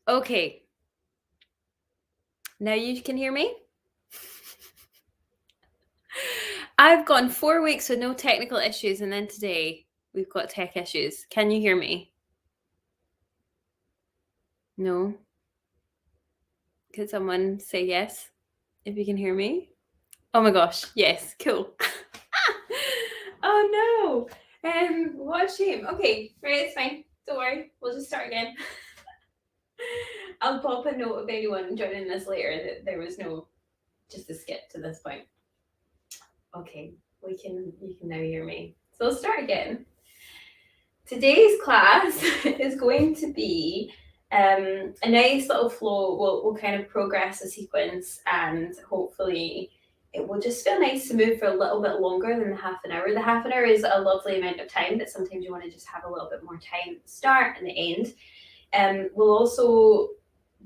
Okay, now you can hear me? I've gone 4 weeks with no technical issues, and then today we've got tech issues. Can you hear me? No? Could someone say yes if you can hear me? Oh my gosh, yes, cool. Oh no! What a shame. Okay, right, it's fine. Don't worry, we'll just start again. I'll pop a note of anyone joining this later that there was no just a skip to this point. Okay, you can now hear me. So let's start again. Today's class is going to be a nice little flow. We'll kind of progress the sequence, and hopefully it will just feel nice to move for a little bit longer than the half an hour. The half an hour is a lovely amount of time, but sometimes you want to just have a little bit more time at the start and the end. We'll also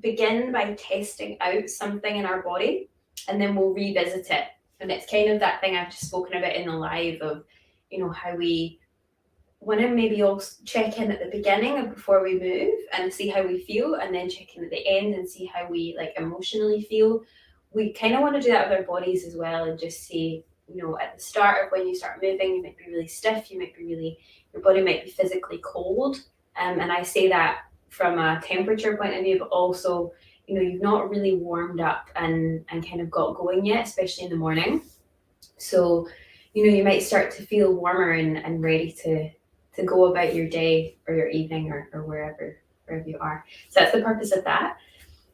begin by testing out something in our body, and then we'll revisit it. And it's kind of that thing I've just spoken about in the live of, how we want to maybe also check in at the beginning of before we move and see how we feel, and then check in at the end and see how we like emotionally feel. We kind of want to do that with our bodies as well, and just see, at the start of when you start moving, you might be really stiff, your body might be physically cold. And I say that from a temperature point of view, but also, you've not really warmed up and kind of got going yet, especially in the morning. So, you might start to feel warmer and ready to go about your day or your evening or wherever you are. So that's the purpose of that.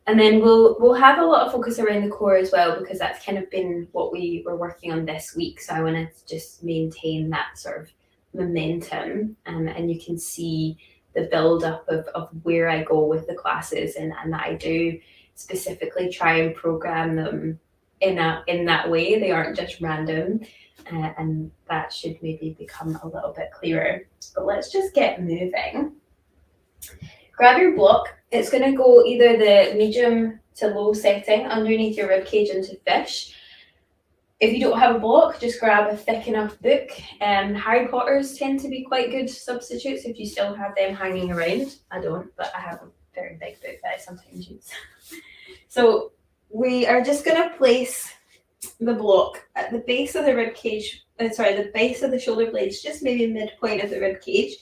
And then we'll have a lot of focus around the core as well, because that's kind of been what we were working on this week. So I wanted to just maintain that sort of momentum, and you can see the build up of where I go with the classes, and that I do specifically try and program them in that way. They aren't just random, and that should maybe become a little bit clearer. But let's just get moving. Grab your block. It's going to go either the medium to low setting underneath your ribcage into fish. If you don't have a block, just grab a thick enough book. Harry Potters tend to be quite good substitutes if you still have them hanging around. I don't, but I have a very big book that I sometimes use. So we are just going to place the block at the base of the ribcage, the base of the shoulder blades, just maybe midpoint of the ribcage.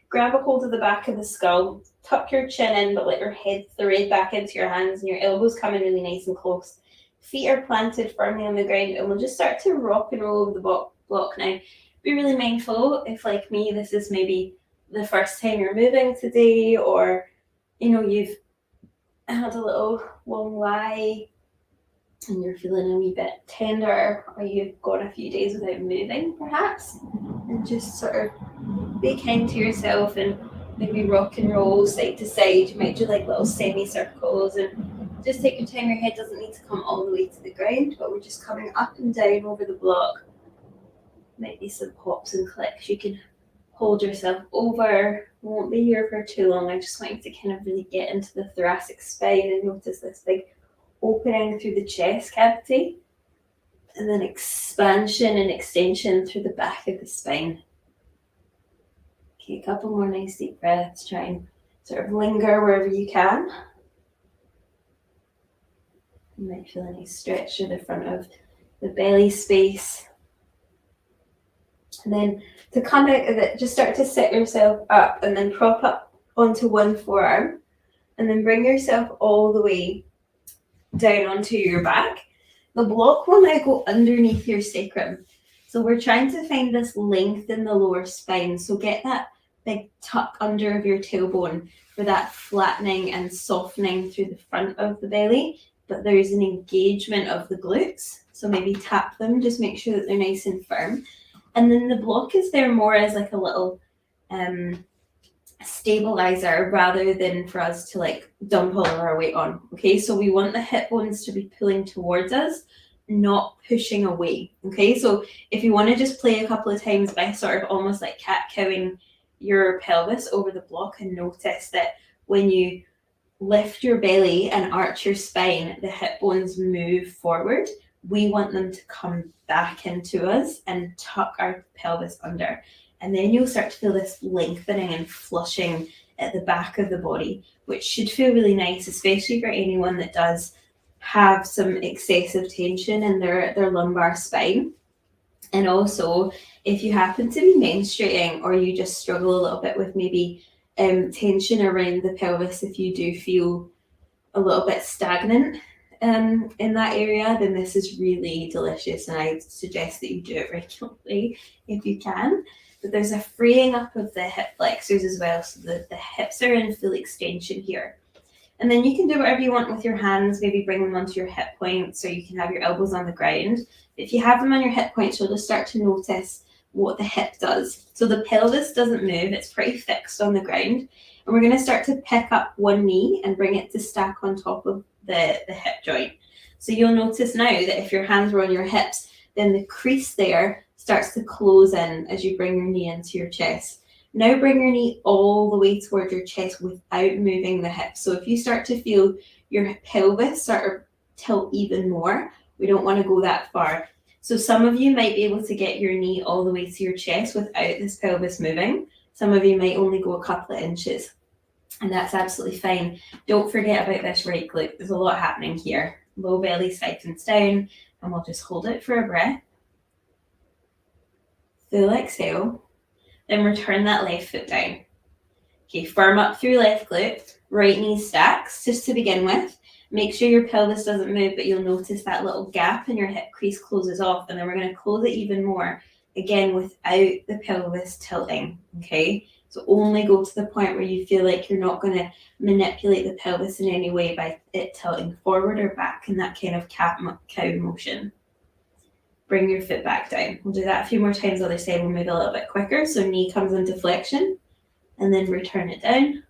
Grab a hold of the back of the skull, tuck your chin in, but let your head thread back into your hands, and your elbows come in really nice and close. Feet are planted firmly on the ground, and we'll just start to rock and roll over the block now. Be really mindful if, like me, this is maybe the first time you're moving today, or you've had a little long lie and you're feeling a wee bit tender, or you've gone a few days without moving perhaps, and just sort of be kind to yourself and maybe rock and roll side to side. You might do like little semicircles, and just take your time. Your head doesn't need to come all the way to the ground, but we're just coming up and down over the block. Might be some pops and clicks. You can hold yourself over. We won't be here for too long. I just want you to kind of really get into the thoracic spine and notice this big opening through the chest cavity, and then expansion and extension through the back of the spine. Okay, a couple more nice deep breaths. Try and sort of linger wherever you can. You might feel a nice stretch through the front of the belly space. And then to come out of it, just start to sit yourself up and then prop up onto one forearm, and then bring yourself all the way down onto your back. The block will now go underneath your sacrum. So we're trying to find this length in the lower spine. So get that big tuck under of your tailbone for that flattening and softening through the front of the belly, but there's an engagement of the glutes. So maybe tap them, just make sure that they're nice and firm. And then the block is there more as like a little stabilizer rather than for us to like dump all of our weight on. Okay, so we want the hip bones to be pulling towards us, not pushing away. Okay, so if you want to just play a couple of times by sort of almost like cat-cowing your pelvis over the block, and notice that when you lift your belly and arch your spine, the hip bones move forward. We want them to come back into us and tuck our pelvis under. And then you'll start to feel this lengthening and flushing at the back of the body, which should feel really nice, especially for anyone that does have some excessive tension in their lumbar spine. And also, if you happen to be menstruating or you just struggle a little bit with maybe tension around the pelvis, if you do feel a little bit stagnant in that area, then this is really delicious, and I suggest that you do it regularly if you can. But there's a freeing up of the hip flexors as well, so the hips are in full extension here. And then you can do whatever you want with your hands, maybe bring them onto your hip points, or you can have your elbows on the ground. If you have them on your hip points, you'll just start to notice what the hip does. So the pelvis doesn't move, it's pretty fixed on the ground. And we're going to start to pick up one knee and bring it to stack on top of the hip joint. So you'll notice now that if your hands were on your hips, then the crease there starts to close in as you bring your knee into your chest. Now bring your knee all the way towards your chest without moving the hips. So if you start to feel your pelvis start to tilt even more, we don't want to go that far. So some of you might be able to get your knee all the way to your chest without this pelvis moving. Some of you might only go a couple of inches, and that's absolutely fine. Don't forget about this right glute. There's a lot happening here. Low belly siphons down, and we'll just hold it for a breath. Full exhale. Then return that left foot down. Okay, firm up through left glute. Right knee stacks just to begin with. Make sure your pelvis doesn't move, but you'll notice that little gap in your hip crease closes off, and then we're going to close it even more, again, without the pelvis tilting, okay? So only go to the point where you feel like you're not going to manipulate the pelvis in any way by it tilting forward or back in that kind of cow motion. Bring your foot back down. We'll do that a few more times. The other side will move a little bit quicker. So knee comes into flexion, and then return it down.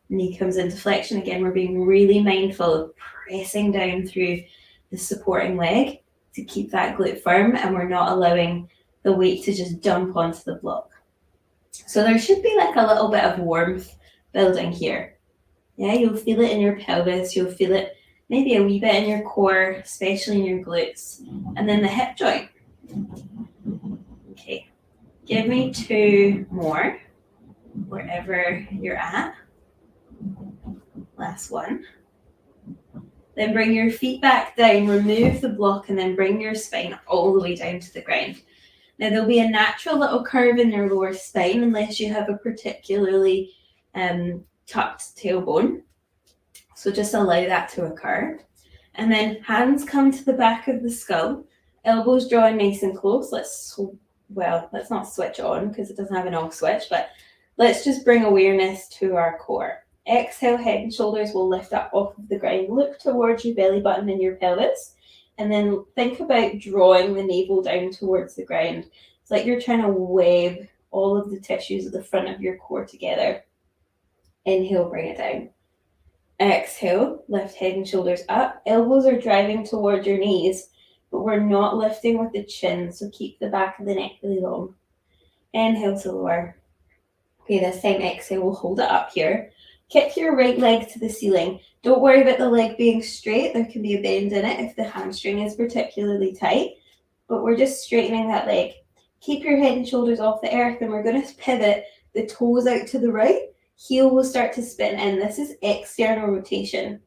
Knee comes into flexion. Again, we're being really mindful of pressing down through the supporting leg to keep that glute firm, and we're not allowing the weight to just dump onto the block. So there should be like a little bit of warmth building here. Yeah, you'll feel it in your pelvis. You'll feel it maybe a wee bit in your core, especially in your glutes, and then the hip joint. Okay, give me 2 more, wherever you're at. Last one. Then bring your feet back down, remove the block, and then bring your spine all the way down to the ground. Now there'll be a natural little curve in your lower spine unless you have a particularly tucked tailbone. So just allow that to occur. And then hands come to the back of the skull, elbows draw nice and close. Let's not switch on because it doesn't have an off switch, but let's just bring awareness to our core. Exhale, head and shoulders will lift up off of the ground. Look towards your belly button and your pelvis. And then think about drawing the navel down towards the ground. It's like you're trying to web all of the tissues at the front of your core together. Inhale, bring it down. Exhale, lift head and shoulders up. Elbows are driving towards your knees, but we're not lifting with the chin, so keep the back of the neck really long. Inhale to lower. Okay, this time exhale, we'll hold it up here. Kick your right leg to the ceiling. Don't worry about the leg being straight. There can be a bend in it if the hamstring is particularly tight, but we're just straightening that leg. Keep your head and shoulders off the earth, and we're going to pivot the toes out to the right. Heel will start to spin in. This is external rotation.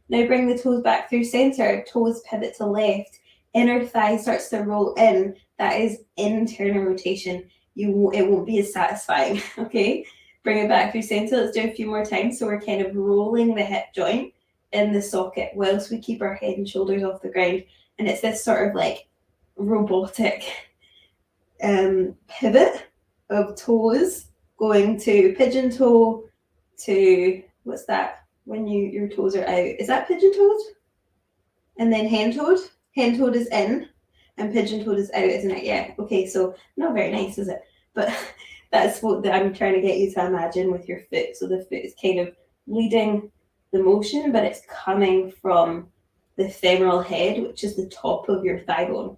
Now bring the toes back through center. Toes pivot to left. Inner thigh starts to roll in. That is internal rotation. It won't be as satisfying, okay? Bring it back through center. Let's do a few more times. So we're kind of rolling the hip joint in the socket whilst we keep our head and shoulders off the ground. And it's this sort of like robotic pivot of toes going to pigeon toe to, what's that? When your toes are out. Is that pigeon toed? And then hen toed? Hen toed is in and pigeon toed is out, isn't it? Yeah. Okay, so not very nice, is it? But that's what I'm trying to get you to imagine with your foot. So the foot is kind of leading the motion, but it's coming from the femoral head, which is the top of your thigh bone.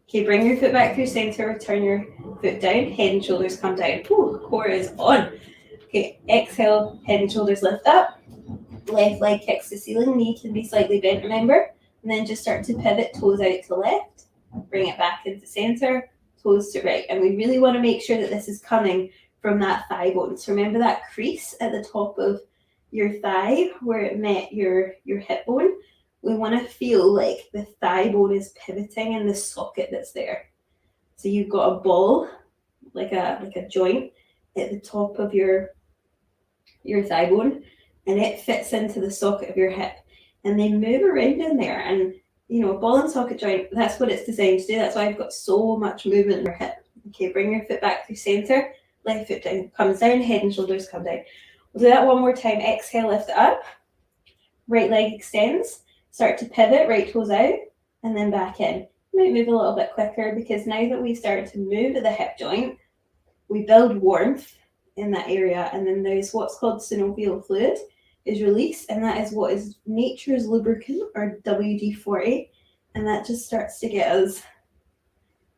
Okay, bring your foot back through center, turn your foot down, head and shoulders come down. Ooh, core is on. Okay, exhale, head and shoulders lift up. Left leg kicks the ceiling, knee can be slightly bent, remember? And then just start to pivot, toes out to left, bring it back into center, toes to right. And we really want to make sure that this is coming from that thigh bone. So remember that crease at the top of your thigh where it met your hip bone? We want to feel like the thigh bone is pivoting in the socket that's there. So you've got a ball, like a joint at the top of your thigh bone, and it fits into the socket of your hip, and they move around in there. And you know, a ball and socket joint, that's what it's designed to do. That's why I've got so much movement in your hip. Okay, bring your foot back through center, left foot down, comes down, head and shoulders come down. We'll do that one more time. Exhale, lift it up, right leg extends, start to pivot, right toes out, and then back in. You might move a little bit quicker because now that we start to move the hip joint, we build warmth in that area, and then there's what's called synovial fluid is released, and that is what is nature's lubricant, or WD-40, and that just starts to get us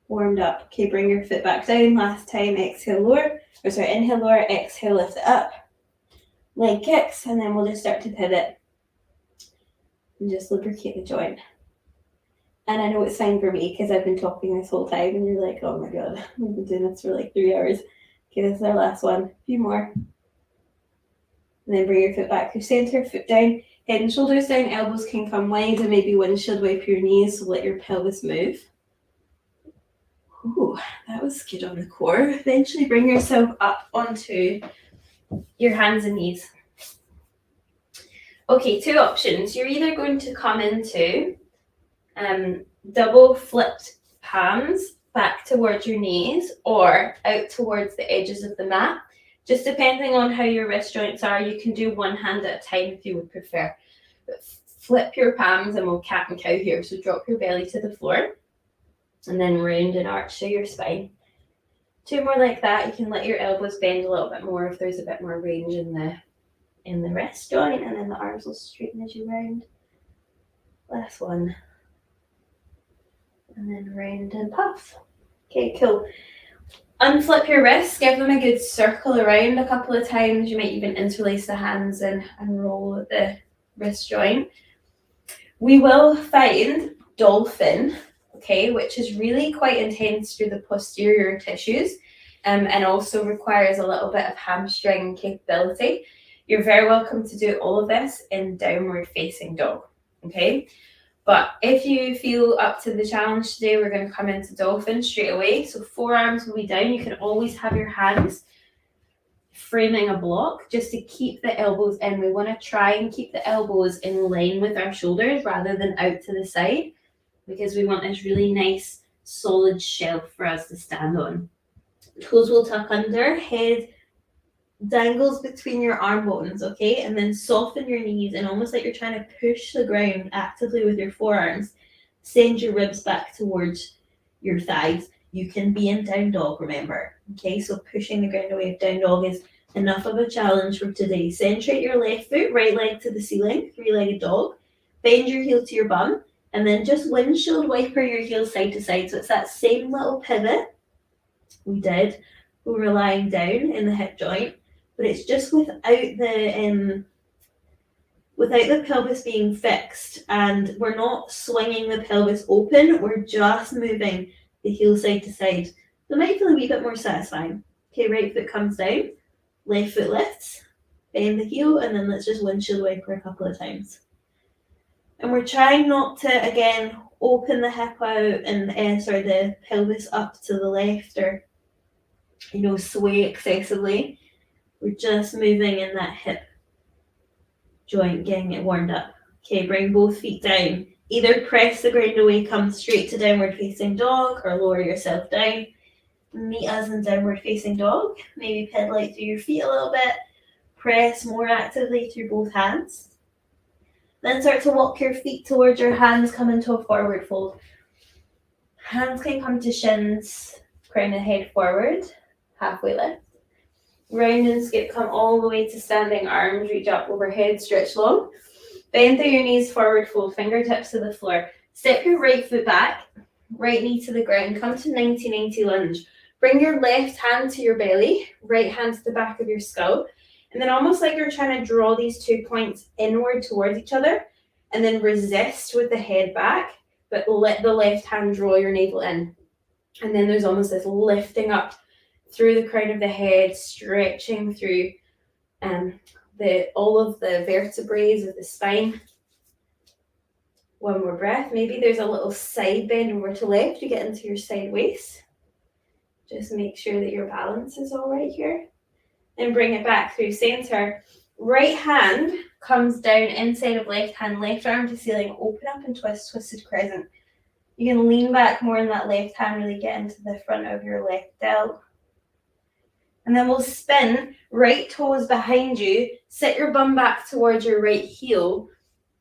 warmed up. Okay, bring your foot back down. Last time, exhale, lower, or sorry, inhale, lower, exhale, lift it up. Leg kicks, and then we'll just start to pivot and just lubricate the joint. And I know it's fine for me because I've been talking this whole time, and you're like, oh my god, we've been doing this for like 3 hours. Okay, this is our last one. A few more. And then bring your foot back through center, foot down, head and shoulders down, elbows can come wide, and maybe windshield wipe your knees, so let your pelvis move. Ooh, that was good on the core. Eventually bring yourself up onto your hands and knees. Okay, 2 options. You're either going to come into double flipped palms back towards your knees or out towards the edges of the mat. Just depending on how your wrist joints are, you can do one hand at a time if you would prefer. But flip your palms and we'll cat and cow here. So drop your belly to the floor and then round and arch through your spine. 2 more like that. You can let your elbows bend a little bit more if there's a bit more range in the wrist joint, and then the arms will straighten as you round. Last one. And then round and puff. Okay, cool. Unflip your wrists, give them a good circle around a couple of times. You might even interlace the hands and roll the wrist joint. We will find dolphin, okay, which is really quite intense through the posterior tissues, and also requires a little bit of hamstring capability. You're very welcome to do all of this in downward facing dog, okay? But if you feel up to the challenge today, we're going to come into dolphin straight away. So forearms will be down. You can always have your hands framing a block just to keep the elbows in. We want to try and keep the elbows in line with our shoulders rather than out to the side, because we want this really nice solid shelf for us to stand on. Toes will tuck under, head dangles between your arm bones, okay? And then soften your knees, and almost like you're trying to push the ground actively with your forearms. Send your ribs back towards your thighs. You can be in down dog, remember, okay? So pushing the ground away of down dog is enough of a challenge for today. Centrate your left foot, right leg to the ceiling, 3-legged dog. Bend your heel to your bum, and then just windshield wiper your heels side to side. So it's that same little pivot we did. We were lying down in the hip joint, but it's just without the pelvis being fixed, and we're not swinging the pelvis open. We're just moving the heel side to side. So it might feel a wee bit more satisfying. Okay, right foot comes down, left foot lifts, bend the heel, and then let's just windshield wiper a couple of times. And we're trying not to, again, open the hip out and the pelvis up to the left, or sway excessively. We're just moving in that hip joint, getting it warmed up. Okay, bring both feet down. Either press the ground away, come straight to downward facing dog, or lower yourself down. Meet us in downward facing dog. Maybe pedal out through your feet a little bit. Press more actively through both hands. Then start to walk your feet towards your hands, come into a forward fold. Hands can come to shins, crown the head forward, halfway lift. Round and skip, come all the way to standing arms, reach up overhead, stretch long. Bend through your knees, forward fold, fingertips to the floor. Step your right foot back, right knee to the ground, come to 90-90 lunge. Bring your left hand to your belly, right hand to the back of your skull, and then almost like you're trying to draw these 2 points inward towards each other, and then resist with the head back, but let the left hand draw your navel in. And then there's almost this lifting up through the crown of the head, stretching through all of the vertebrae of the spine. One more breath. Maybe there's a little side bend over to left. You get into your side waist. Just make sure that your balance is all right here. And bring it back through center. Right hand comes down inside of left hand, left arm to ceiling, open up and twist, twisted crescent. You can lean back more in that left hand, really get into the front of your left delt. And then we'll spin, right toes behind you, sit your bum back towards your right heel,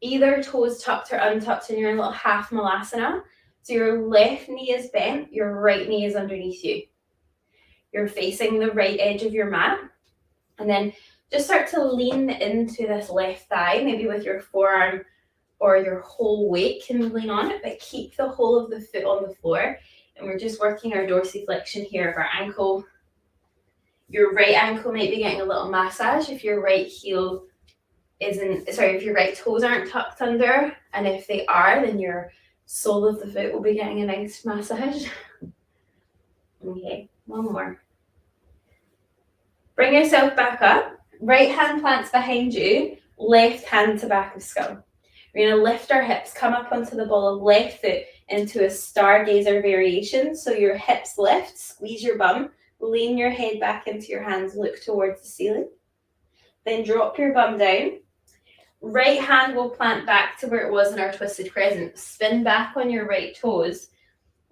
either toes tucked or untucked in your little half malasana. So your left knee is bent, your right knee is underneath you. You're facing the right edge of your mat. And then just start to lean into this left thigh, maybe with your forearm or your whole weight can lean on it, but keep the whole of the foot on the floor. And we're just working our dorsiflexion here of our ankle. Your right ankle might be getting a little massage if your right heel if your right toes aren't tucked under, and if they are, then your sole of the foot will be getting a nice massage. Okay, one more. Bring yourself back up. Right hand plants behind you, left hand to back of skull. We're going to lift our hips, come up onto the ball of left foot into a stargazer variation. So your hips lift, squeeze your bum, lean your head back into your hands, look towards the ceiling. Then drop your bum down. Right hand will plant back to where it was in our twisted crescent. Spin back on your right toes.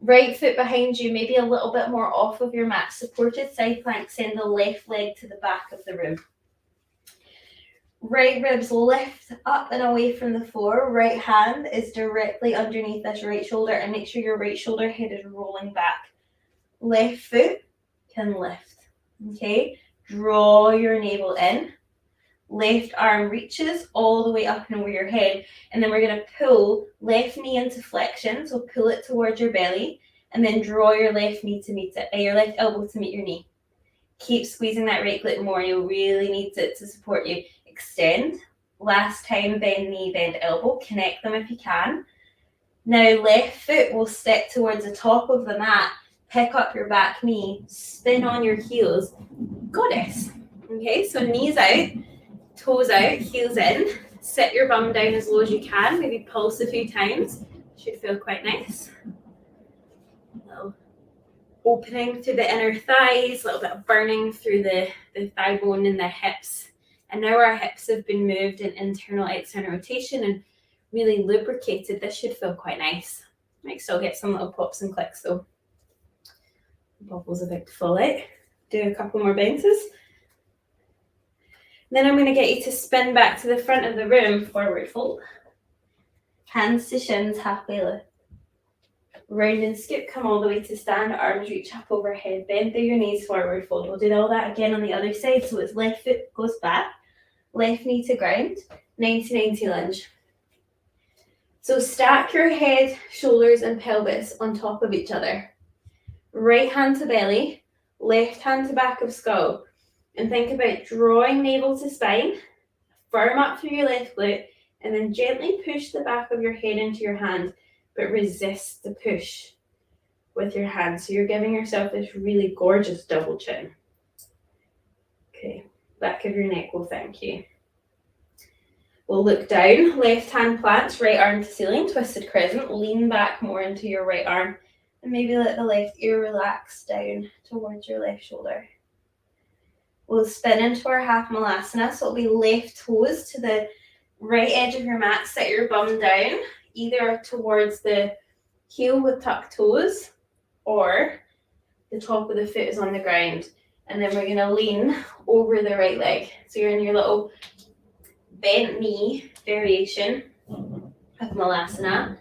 Right foot behind you, maybe a little bit more off of your mat. Supported side plank, send the left leg to the back of the room. Right ribs lift up and away from the floor. Right hand is directly underneath this right shoulder, and make sure your right shoulder head is rolling back. Left foot can lift. Okay, draw your navel in. Left arm reaches all the way up and over your head, and then we're going to pull left knee into flexion, so pull it towards your belly, and then draw your left knee to meet it, your left elbow to meet your knee. Keep squeezing that right glute more. You'll really need it to support you. Extend. Last time, bend knee, bend elbow. Connect them if you can. Now left foot will step towards the top of the mat. Pick up your back knee. Spin on your heels. Goddess. Okay, so knees out, toes out, heels in. Sit your bum down as low as you can. Maybe pulse a few times. Should feel quite nice. Little opening through the inner thighs, a little bit of burning through the thigh bone and the hips. And now our hips have been moved in internal, external rotation and really lubricated. This should feel quite nice. Might still get some little pops and clicks though. Bubbles about to fall out. Do a couple more bounces. Then I'm going to get you to spin back to the front of the room, forward fold. Hands to shins, halfway lift. Round and scoop, come all the way to stand, arms reach up overhead, bend through your knees, forward fold. We'll do all that again on the other side. So it's left foot goes back, left knee to ground, 90-90 lunge. So stack your head, shoulders and pelvis on top of each other. Right hand to belly, left hand to back of skull. And think about drawing navel to spine, firm up through your left glute, and then gently push the back of your head into your hand, but resist the push with your hand. So you're giving yourself this really gorgeous double chin. Okay, back of your neck will thank you. We'll look down, left hand plants, right arm to ceiling, twisted crescent, lean back more into your right arm, and maybe let the left ear relax down towards your left shoulder. We'll spin into our half malasana, so it'll be left toes to the right edge of your mat. Set your bum down, either towards the heel with tucked toes, or the top of the foot is on the ground. And then we're going to lean over the right leg. So you're in your little bent knee variation of malasana.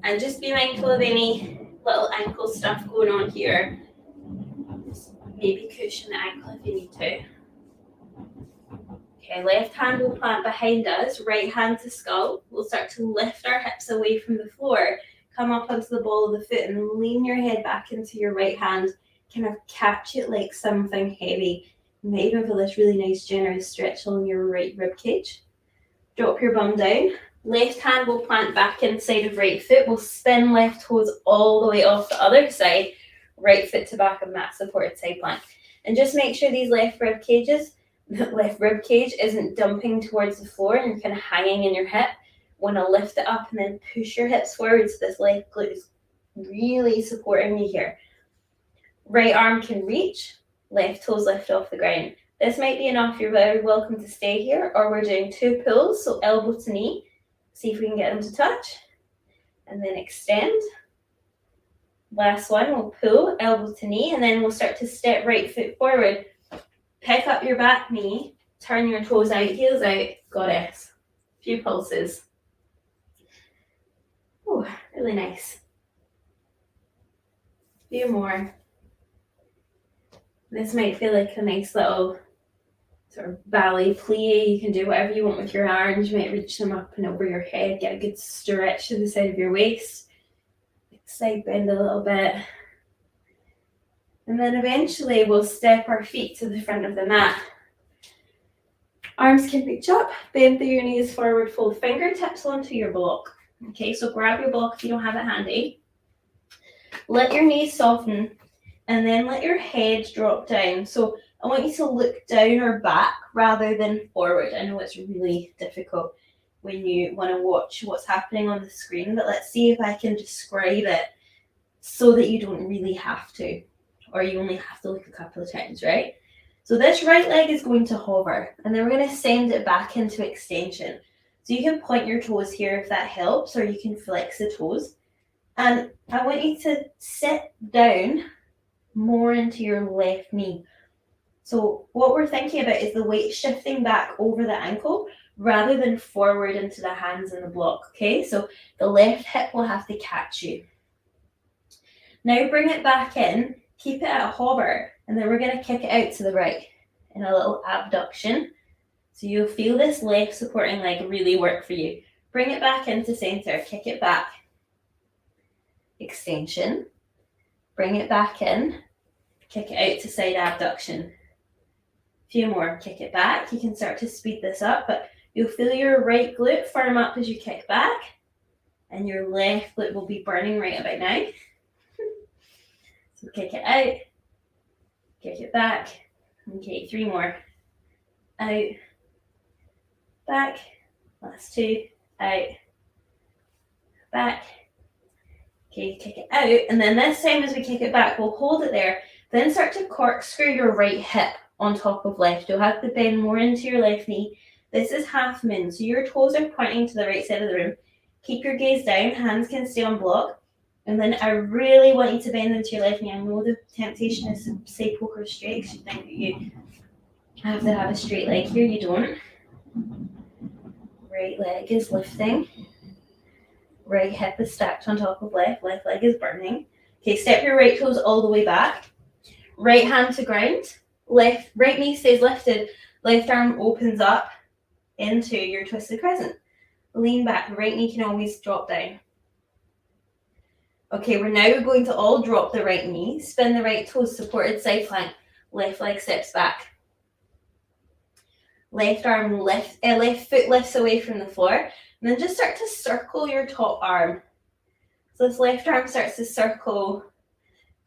And just be mindful of any little ankle stuff going on here. Maybe cushion the ankle if you need to. Okay, left hand will plant behind us, right hand to skull. We'll start to lift our hips away from the floor, come up onto the ball of the foot and lean your head back into your right hand. Kind of catch it like something heavy. You might even feel this really nice generous stretch along your right rib cage. Drop your bum down. Left hand will plant back inside of right foot. We'll spin left toes all the way off the other side. Right foot to back of mat, supported side plank. And just make sure these left rib cage isn't dumping towards the floor and you're kind of hanging in your hip. Want to lift it up and then push your hips forward so this left glute is really supporting you here. Right arm can reach, left toes lift off the ground. This might be enough. You're very welcome to stay here, or we're doing 2 pulls, so elbow to knee. See if we can get them to touch. And then extend. Last one, we'll pull, elbow to knee, and then we'll start to step right foot forward. Pick up your back knee, turn your toes out, heels out, goddess. Few pulses. Oh, really nice. Few more. This might feel like a nice little sort of ballet plie. You can do whatever you want with your arms. You might reach them up and over your head, get a good stretch to the side of your waist. Side bend a little bit. And then eventually we'll step our feet to the front of the mat. Arms can reach up, bend through your knees forward, fold fingertips onto your block. Okay, so grab your block if you don't have it handy. Let your knees soften and then let your head drop down. So I want you to look down or back rather than forward. I know it's really difficult when you want to watch what's happening on the screen, but let's see if I can describe it so that you don't really have to, or you only have to look a couple of times, right? So this right leg is going to hover, and then we're going to send it back into extension. So you can point your toes here if that helps, or you can flex the toes. And I want you to sit down more into your left knee. So what we're thinking about is the weight shifting back over the ankle rather than forward into the hands and the block, okay? So the left hip will have to catch you. Now bring it back in, keep it at a hover, and then we're going to kick it out to the right in a little abduction. So you'll feel this left supporting leg really work for you. Bring it back into center, kick it back. Extension. Bring it back in, kick it out to side abduction. Few more, kick it back. You can start to speed this up, but you'll feel your right glute firm up as you kick back, and your left glute will be burning right about now. So kick it out, kick it back. Okay, 3 more. Out, back. Last 2, out, back. Okay, kick it out, and then this time as we kick it back, we'll hold it there, then start to corkscrew your right hip on top of left. You'll have to bend more into your left knee. This is half moon, so your toes are pointing to the right side of the room. Keep your gaze down, hands can stay on block. And then I really want you to bend into your left knee. I know the temptation is to say poker straight because you think that you have to have a straight leg here. You don't. Right leg is lifting. Right hip is stacked on top of left. Left leg is burning. Okay, step your right toes all the way back. Right hand to ground. Right knee stays lifted. Left arm opens up into your twisted crescent. Lean back. Right knee can always drop down. Okay, we're now going to all drop the right knee. Spin the right toes, supported side plank. Left leg steps back. Left arm left foot lifts away from the floor. And then just start to circle your top arm. So this left arm starts to circle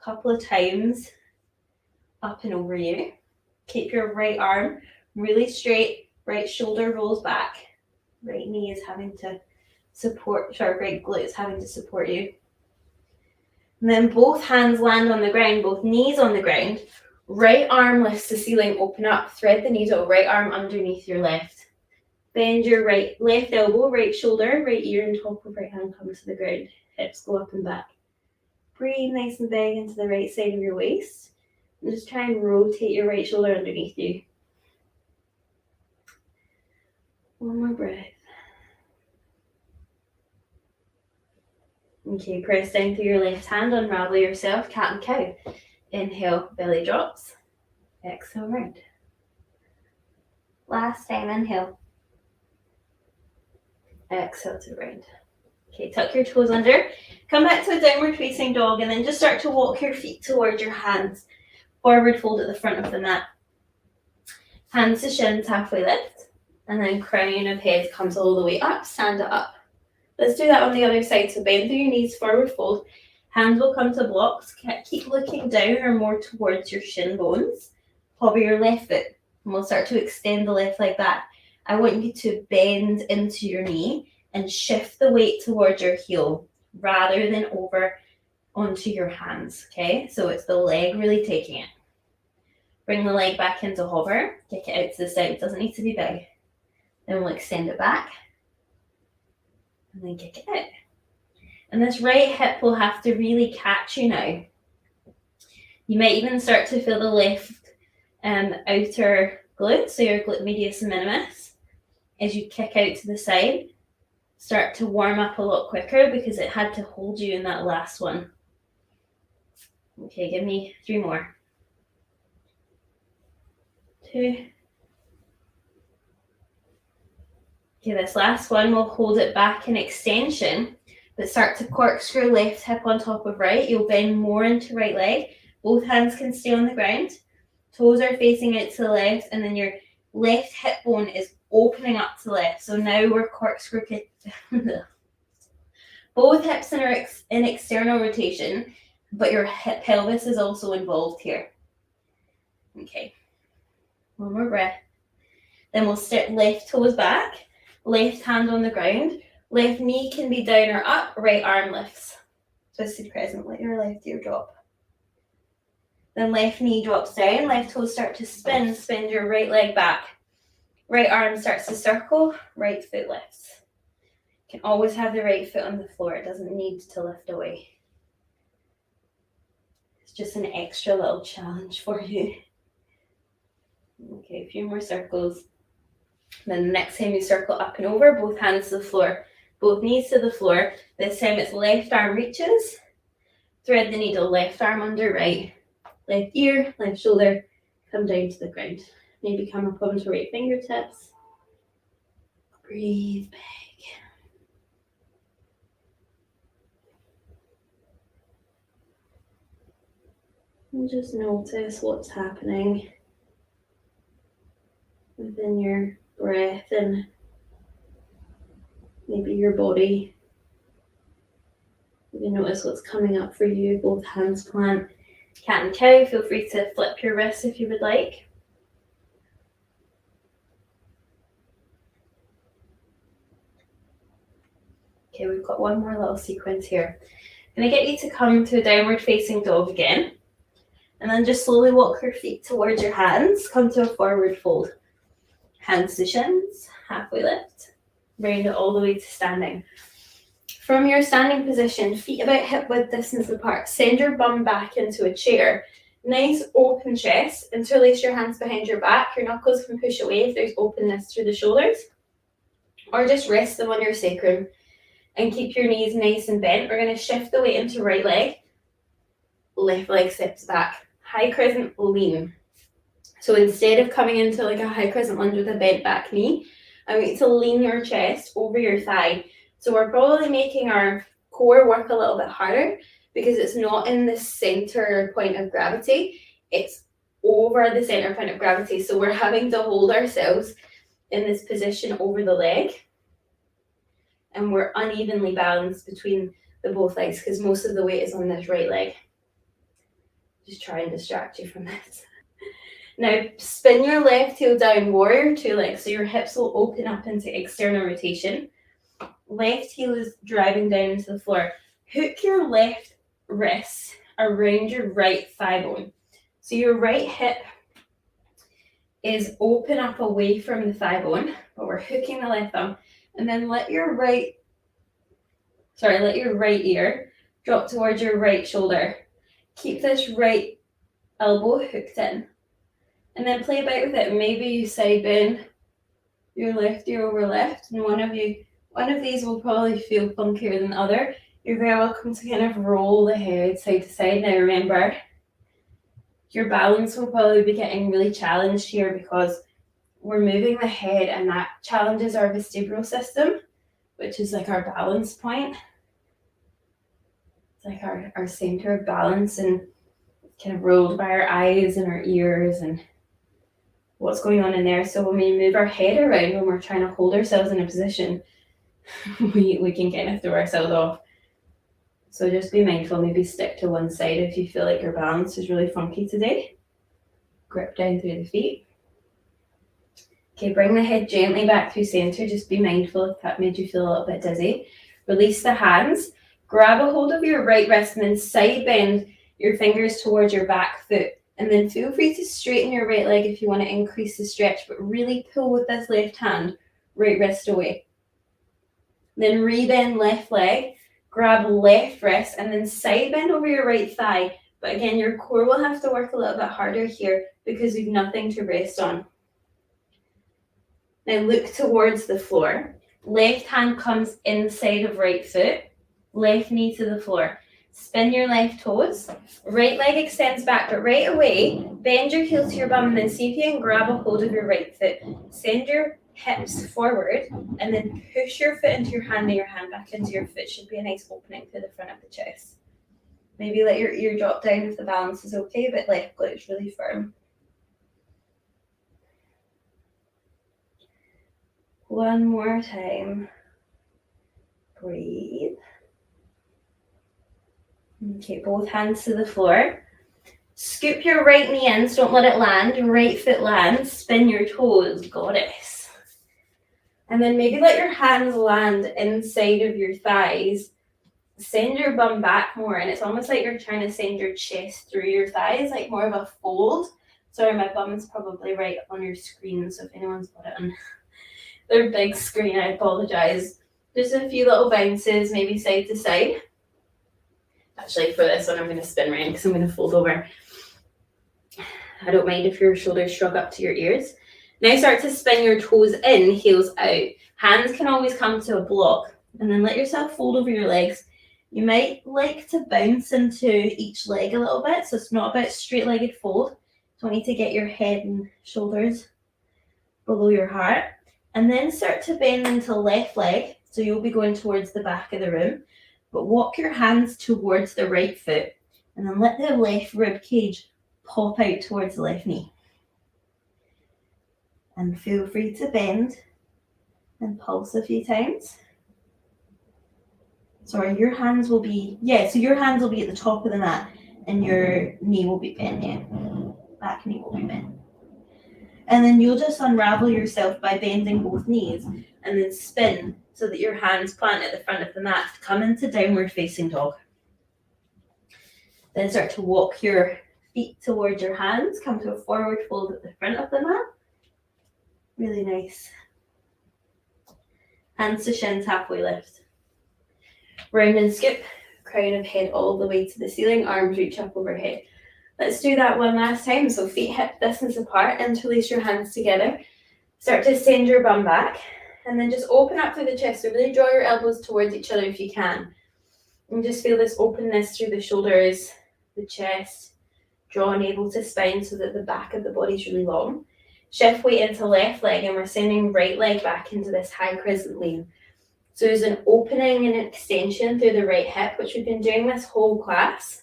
a couple of times up and over you. Keep your right arm really straight. Right shoulder rolls back. Right knee is having to support, right glute is having to support you. And then both hands land on the ground, both knees on the ground. Right arm lifts the ceiling, open up, thread the needle, right arm underneath your left. Bend your left elbow, right shoulder, right ear and top of right hand come to the ground. Hips go up and back. Breathe nice and big into the right side of your waist. And just try and rotate your right shoulder underneath you. One more breath. Okay, press down through your left hand, unravel yourself, cat and cow. Inhale, belly drops. Exhale, round. Last time, inhale. Exhale to round. Okay, tuck your toes under. Come back to a downward facing dog and then just start to walk your feet towards your hands. Forward fold at the front of the mat. Hands to shins, halfway lift. And then crown of head comes all the way up, stand it up. Let's do that on the other side. So bend through your knees, forward fold. Hands will come to blocks. Keep looking down or more towards your shin bones. hover your left foot, and we'll start to extend the left leg back. I want you to bend into your knee and shift the weight towards your heel rather than over onto your hands, okay? So it's the leg really taking it. Bring the leg back into hover, kick it out to the side, it doesn't need to be big. Then we'll extend it back, and then kick it out. And this right hip will have to really catch you now. You might even start to feel the left outer glute, so your glute medius and minimus, as you kick out to the side, start to warm up a lot quicker because it had to hold you in that last one. Okay, give me 3 more. 2. Okay, this last one, we'll hold it back in extension, but start to corkscrew left hip on top of right. You'll bend more into right leg. Both hands can stay on the ground. Toes are facing out to the left, and then your left hip bone is opening up to the left. So now we're corkscrew both hips are in external rotation, but your hip pelvis is also involved here. Okay, 1 more breath. Then we'll step left toes back, left hand on the ground, left knee can be down or up, right arm lifts. Twisted crescent, let your left ear drop. Then left knee drops down, left toes start to spin, spin your right leg back. Right arm starts to circle, right foot lifts. You can always have the right foot on the floor, it doesn't need to lift away. It's just an extra little challenge for you. Okay, a few more circles. Then the next time you circle up and over, both hands to the floor, both knees to the floor. This time it's left arm reaches, thread the needle, left arm under right, left ear, left shoulder, come down to the ground. Maybe come up onto right fingertips. Breathe big. And just notice what's happening within your breath and maybe your body. You can notice what's coming up for you. Both hands plant cat and cow. Feel free to flip your wrists if you would like. Okay, we've got one more little sequence here. I'm going to get you to come to a downward facing dog again. And then just slowly walk your feet towards your hands. Come to a forward fold. Hands to shins, halfway lift. Round it all the way to standing. From your standing position, feet about hip width distance apart. Send your bum back into a chair. Nice open chest. Interlace your hands behind your back. Your knuckles can push away if there's openness through the shoulders. Or just rest them on your sacrum. And keep your knees nice and bent. We're going to shift the weight into right leg. Left leg steps back. High crescent, lean. So instead of coming into like a high crescent lunge with a bent back knee, I want you to lean your chest over your thigh. So we're probably making our core work a little bit harder because it's not in the center point of gravity. It's over the center point of gravity. So we're having to hold ourselves in this position over the leg. And we're unevenly balanced between the both legs because most of the weight is on this right leg. Just try and distract you from this. Now spin your left heel down, warrior 2 legs, so your hips will open up into external rotation. Left heel is driving down into the floor. Hook your left wrist around your right thigh bone. So your right hip is open up away from the thigh bone, but we're hooking the left thumb. And then let your right ear drop towards your right shoulder. Keep this right elbow hooked in. And then play about with it. Maybe you side bend your left ear over left, and one of these will probably feel funkier than the other. You're very welcome to kind of roll the head side to side. Now remember, your balance will probably be getting really challenged here because we're moving the head and that challenges our vestibular system, which is like our balance point. It's like our center of balance and kind of ruled by our eyes and our ears and what's going on in there. So when we move our head around, when we're trying to hold ourselves in a position, we can kind of throw ourselves off. So just be mindful, maybe stick to one side if you feel like your balance is really funky today. grip down through the feet. Okay, bring the head gently back through center. Just be mindful if that made you feel a little bit dizzy. Release the hands. Grab a hold of your right wrist and then side bend your fingers towards your back foot. And then feel free to straighten your right leg if you want to increase the stretch, but really pull with this left hand, right wrist away. Then rebend left leg, grab left wrist, and then side bend over your right thigh. But again, your core will have to work a little bit harder here because we've nothing to rest on. Now look towards the floor. Left hand comes inside of right foot, left knee to the floor. Spin your left toes. Right leg extends back, but right away, bend your heel to your bum and then see if you can grab a hold of your right foot. Send your hips forward and then push your foot into your hand and your hand back into your foot. Should be a nice opening to the front of the chest. Maybe let your ear drop down if the balance is okay, but left glute is really firm. One more time. Breathe. Okay, both hands to the floor. Scoop your right knee in, so don't let it land. Right foot lands. Spin your toes, goddess. And then maybe let your hands land inside of your thighs. Send your bum back more, and it's almost like you're trying to send your chest through your thighs, like more of a fold. Sorry, my bum's probably right on your screen, so if anyone's got it on their big screen, I apologize. Just a few little bounces, maybe side to side. Actually, for this one, I'm going to spin around because I'm going to fold over. I don't mind if your shoulders shrug up to your ears. Now start to spin your toes in, heels out. Hands can always come to a block, and then let yourself fold over your legs. You might like to bounce into each leg a little bit, so it's not about straight-legged fold. Don't need to get your head and shoulders below your heart. And then start to bend into left leg, so you'll be going towards the back of the room. But walk your hands towards the right foot, and then let the left rib cage pop out towards the left knee. And feel free to bend and pulse a few times. Sorry, your hands will be, so your hands will be at the top of the mat, and your knee will be bent, back knee will be bent. And then you'll just unravel yourself by bending both knees, and then spin so that your hands plant at the front of the mat. Come into downward facing dog. Then start to walk your feet towards your hands. Come to a forward fold at the front of the mat. Really nice. Hands to shins, halfway lift. Round and skip. Crown of head all the way to the ceiling. Arms reach up overhead. Let's do that one last time. So feet hip distance apart. Interlace your hands together. Start to send your bum back. And then just open up through the chest. So really draw your elbows towards each other if you can. And just feel this openness through the shoulders, the chest. Draw navel to spine so that the back of the body is really long. Shift weight into left leg, and we're sending right leg back into this high crescent lean. So there's an opening and an extension through the right hip, which we've been doing this whole class,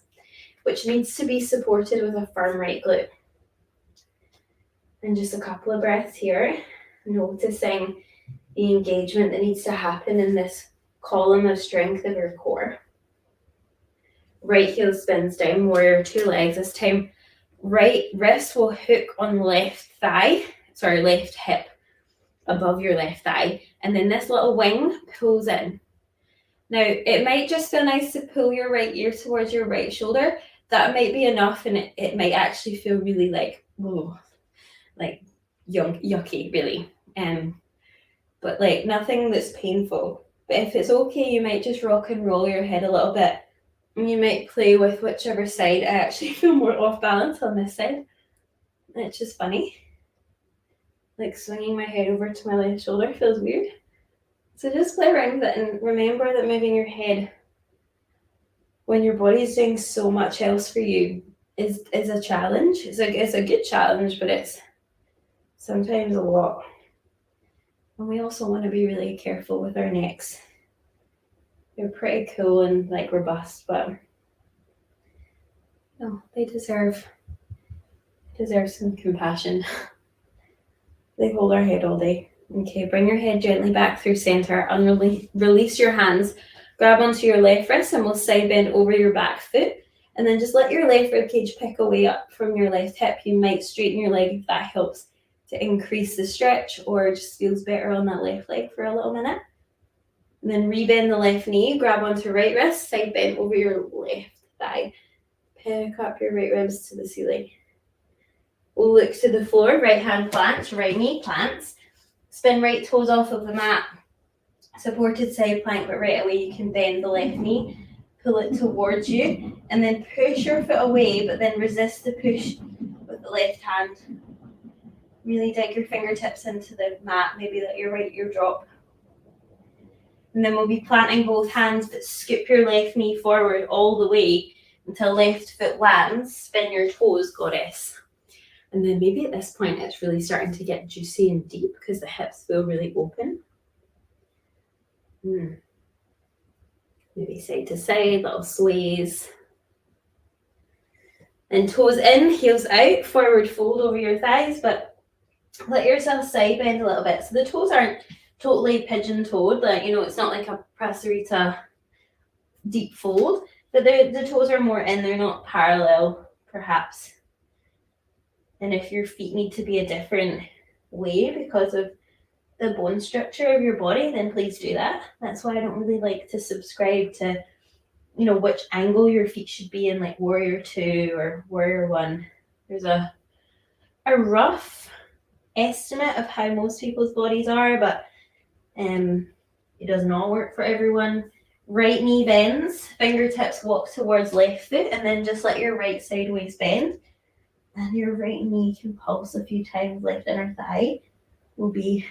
which needs to be supported with a firm right glute. And just a couple of breaths here, noticing the engagement that needs to happen in this column of strength of your core. Right heel spins down, warrior two legs. This time, right wrist will hook on left hip above your left thigh. And then this little wing pulls in. Now, it might just feel nice to pull your right ear towards your right shoulder. That might be enough, and it might actually feel really like yucky, really. But like nothing that's painful. But if it's okay, you might just rock and roll your head a little bit. And you might play with whichever side. I actually feel more off balance on this side. It's just funny. Like swinging my head over to my left shoulder feels weird. So just play around with it and remember that moving your head when your body is doing so much else for you is a challenge. It's a good challenge, but it's sometimes a lot. And we also want to be really careful with our necks. They're pretty cool and like robust, but no, they deserve some compassion. They hold our head all day. Okay, bring your head gently back through center. Release your hands. Grab onto your left wrist and we'll side bend over your back foot. And then just let your left rib cage pick away up from your left hip. You might straighten your leg if that helps to increase the stretch or just feels better on that left leg for a little minute. And then rebend the left knee, grab onto right wrist, side bend over your left thigh. Pick up your right ribs to the ceiling. We'll look to the floor, right hand plants, right knee plants. Spin right toes off of the mat. Supported side plank, but right away you can bend the left knee, pull it towards you, and then push your foot away, but then resist the push with the left hand. Really dig your fingertips into the mat, maybe let your right ear drop. And then we'll be planting both hands, but scoop your left knee forward all the way until left foot lands. Spin your toes, goddess. And then maybe at this point it's really starting to get juicy and deep because the hips feel really open. Maybe side to side, little sways. And toes in, heels out, forward fold over your thighs, but let yourself side bend a little bit. So the toes aren't totally pigeon-toed, like, you know, it's not like a prasarita deep fold, but the toes are more in, they're not parallel, perhaps. And if your feet need to be a different way because of the bone structure of your body, then please do that. That's why I don't really like to subscribe to, you know, which angle your feet should be in, like Warrior 2 or Warrior 1. There's a rough estimate of how most people's bodies are, but it does not work for everyone. Right knee bends, fingertips walk towards left foot, and then just let your right sideways bend. And your right knee can pulse a few times, left inner thigh. We'll be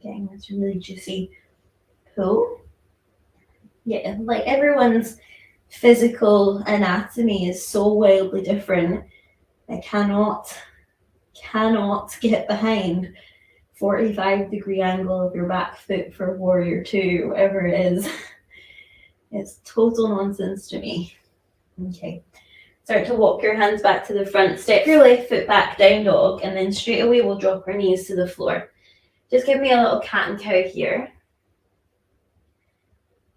getting this really juicy pull. Yeah, like everyone's physical anatomy is so wildly different. I cannot get behind 45-degree angle of your back foot for Warrior 2, whatever it is. It's total nonsense to me. Okay. Start to walk your hands back to the front. Step your left foot back, down dog, and then straight away we'll drop our knees to the floor. Just give me a little cat and cow here.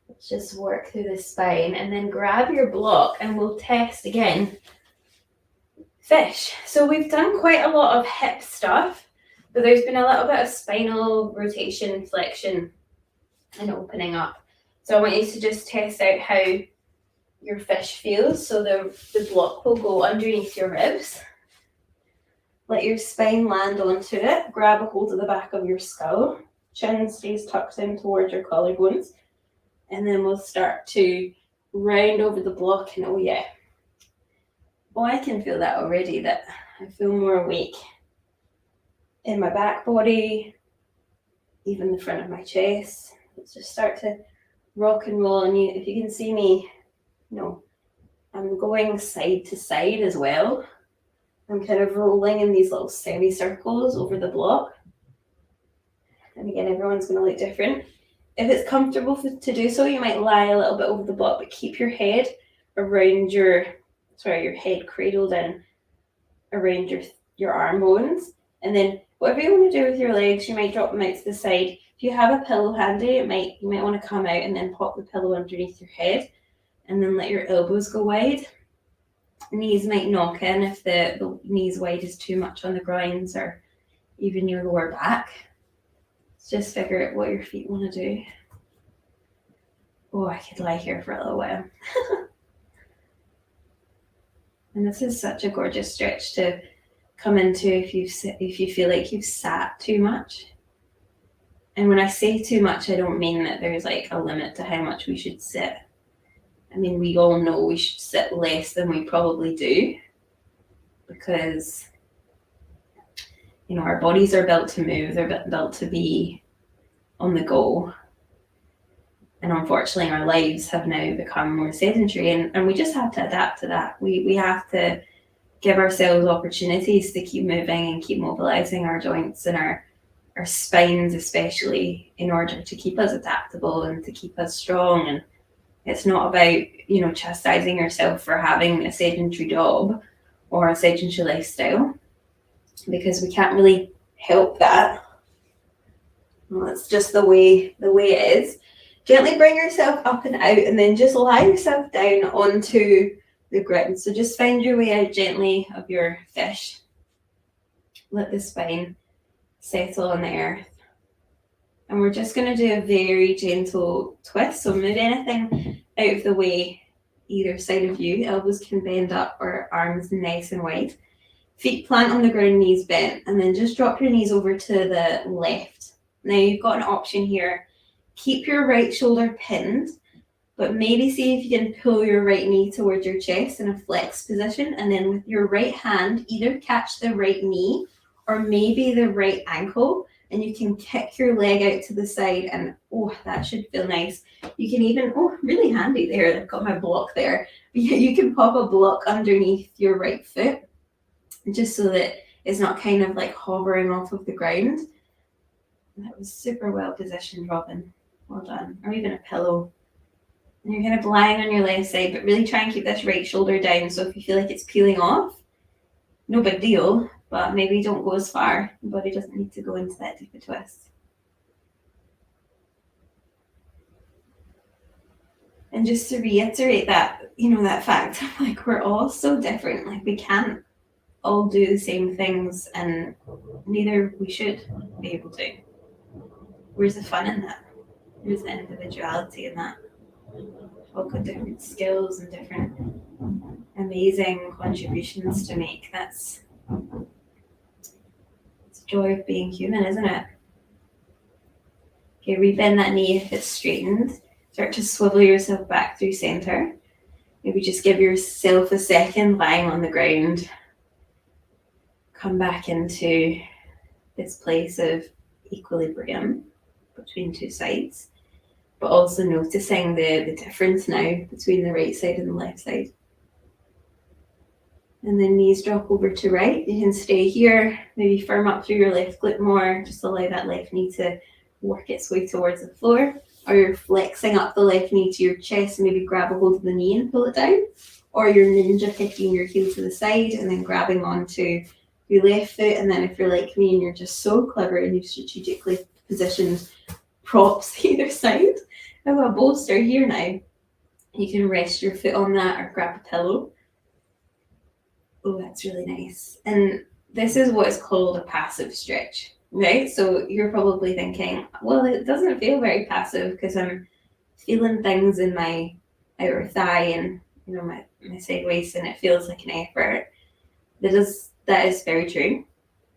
Let's just work through the spine and then grab your block and we'll test again. Fish. So we've done quite a lot of hip stuff, but there's been a little bit of spinal rotation, flexion, and opening up. So I want you to just test out how your fish feels. So the block will go underneath your ribs. Let your spine land onto it. Grab a hold of the back of your skull. Chin stays tucked in towards your collarbones. And then we'll start to round over the block, and oh yeah. Oh, I can feel that already, that I feel more awake in my back body, even the front of my chest. Let's just start to rock and roll. And if you can see me, I'm going side to side as well. I'm kind of rolling in these little semicircles over the block. And again, everyone's going to look different. If it's comfortable to do so, you might lie a little bit over the block, but keep your head around your head cradled in around your arm bones. And then whatever you want to do with your legs, you might drop them out to the side. If you have a pillow handy, you might want to come out and then pop the pillow underneath your head and then let your elbows go wide. Knees might knock in if the knees wide is too much on the groins or even your lower back. Just figure out what your feet want to do. Oh, I could lie here for a little while. And this is such a gorgeous stretch to come into if you feel like you've sat too much. And when I say too much, I don't mean that there's like a limit to how much we should sit. I mean, we all know we should sit less than we probably do because, our bodies are built to move. They're built to be on the go. And unfortunately, our lives have now become more sedentary and we just have to adapt to that. We have to give ourselves opportunities to keep moving and keep mobilizing our joints and our spines, especially, in order to keep us adaptable and to keep us strong. And it's not about, chastising yourself for having a sedentary job or a sedentary lifestyle, because we can't really help that. Well, it's just the way it is. Gently bring yourself up and out and then just lie yourself down onto the ground. So just find your way out gently of your fish. Let the spine settle on the earth. And we're just going to do a very gentle twist. So move anything out of the way, either side of you. Elbows can bend up or arms nice and wide. Feet plant on the ground, knees bent, and then just drop your knees over to the left. Now you've got an option here. Keep your right shoulder pinned, but maybe see if you can pull your right knee towards your chest in a flex position, and then with your right hand, either catch the right knee or maybe the right ankle, and you can kick your leg out to the side, and oh, that should feel nice. You can even, oh, really handy there, I've got my block there. You can pop a block underneath your right foot, just so that it's not kind of like hovering off of the ground. That was super well positioned, Robin. Well done. Or even a pillow. And you're kind of lying on your left side, but really try and keep this right shoulder down. So if you feel like it's peeling off, no big deal, but maybe don't go as far. Your body doesn't need to go into that deep a twist. And just to reiterate that, that fact, like we're all so different. Like we can't all do the same things, and neither we should be able to. Where's the fun in that? Where's the individuality in that? All got different skills and different amazing contributions to make. It's the joy of being human, isn't it? Okay, rebend that knee if it's straightened. Start to swivel yourself back through center. Maybe just give yourself a second lying on the ground. Come back into this place of equilibrium between two sides, but also noticing the difference now between the right side and the left side. And then knees drop over to right. You can stay here, maybe firm up through your left glute more, just allow that left knee to work its way towards the floor. Or you're flexing up the left knee to your chest, maybe grab a hold of the knee and pull it down. Or you're ninja kicking your heel to the side and then grabbing onto your left foot. And then if you're like me and you're just so clever and you've strategically positioned props either side, I've got a bolster here now. You can rest your foot on that or grab a pillow. Oh, that's really nice. And this is what is called a passive stretch, right? So you're probably thinking, well, it doesn't feel very passive because I'm feeling things in my outer thigh and my side waist, and it feels like an effort. That is very true.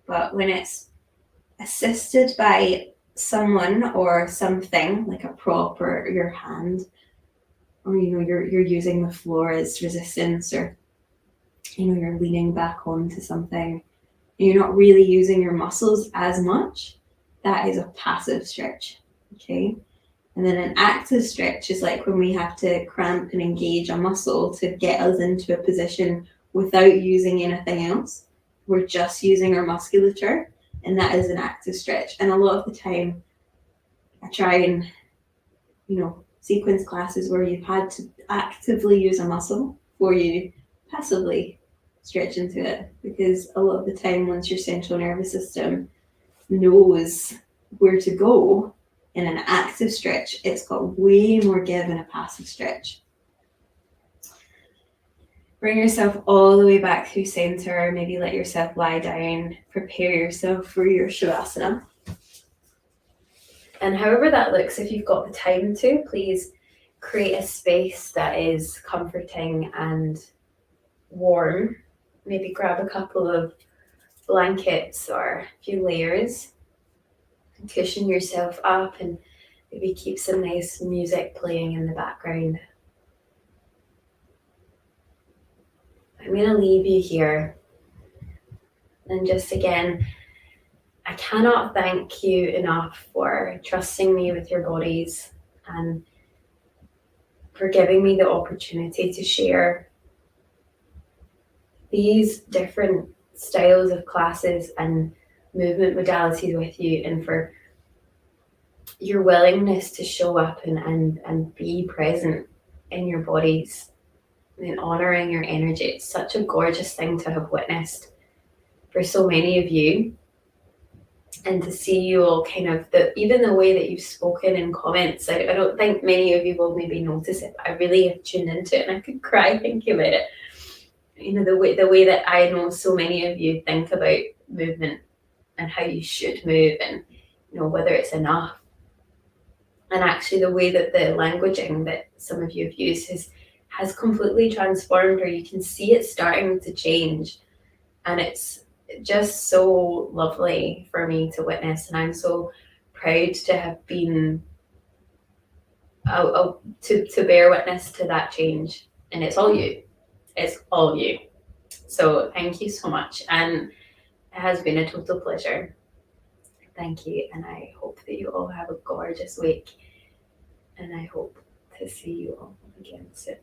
But when it's assisted by someone or something like a prop or your hand, or you're using the floor as resistance, or you're leaning back onto something, and you're not really using your muscles as much, that is a passive stretch. Okay. And then an active stretch is like when we have to cramp and engage a muscle to get us into a position without using anything else. We're just using our musculature, and that is an active stretch. And a lot of the time I try and sequence classes where you've had to actively use a muscle before you passively stretch into it, because a lot of the time once your central nervous system knows where to go in an active stretch, it's got way more give in a passive stretch. Bring yourself all the way back through center. Maybe let yourself lie down. Prepare yourself for your Shavasana. And however that looks, if you've got the time to, please create a space that is comforting and warm. Maybe grab a couple of blankets or a few layers. Cushion yourself up and maybe keep some nice music playing in the background. I'm going to leave you here. And just again, I cannot thank you enough for trusting me with your bodies and for giving me the opportunity to share these different styles of classes and movement modalities with you, and for your willingness to show up and be present in your bodies and honoring your energy. It's such a gorgeous thing to have witnessed for so many of you. and to see you all kind of even the way that you've spoken in comments. I don't think many of you will maybe notice it, but I really have tuned into it and I could cry thinking about it. You know, the way that I know so many of you think about movement and how you should move, and you know whether it's enough. And actually the way that the languaging that some of you have used has completely transformed, or you can see it starting to change. And it's just so lovely for me to witness, and I'm so proud to have been to bear witness to that change. And it's all you. It's all you. So thank you so much, and it has been a total pleasure. Thank you, and I hope that you all have a gorgeous week, and I hope to see you all again soon.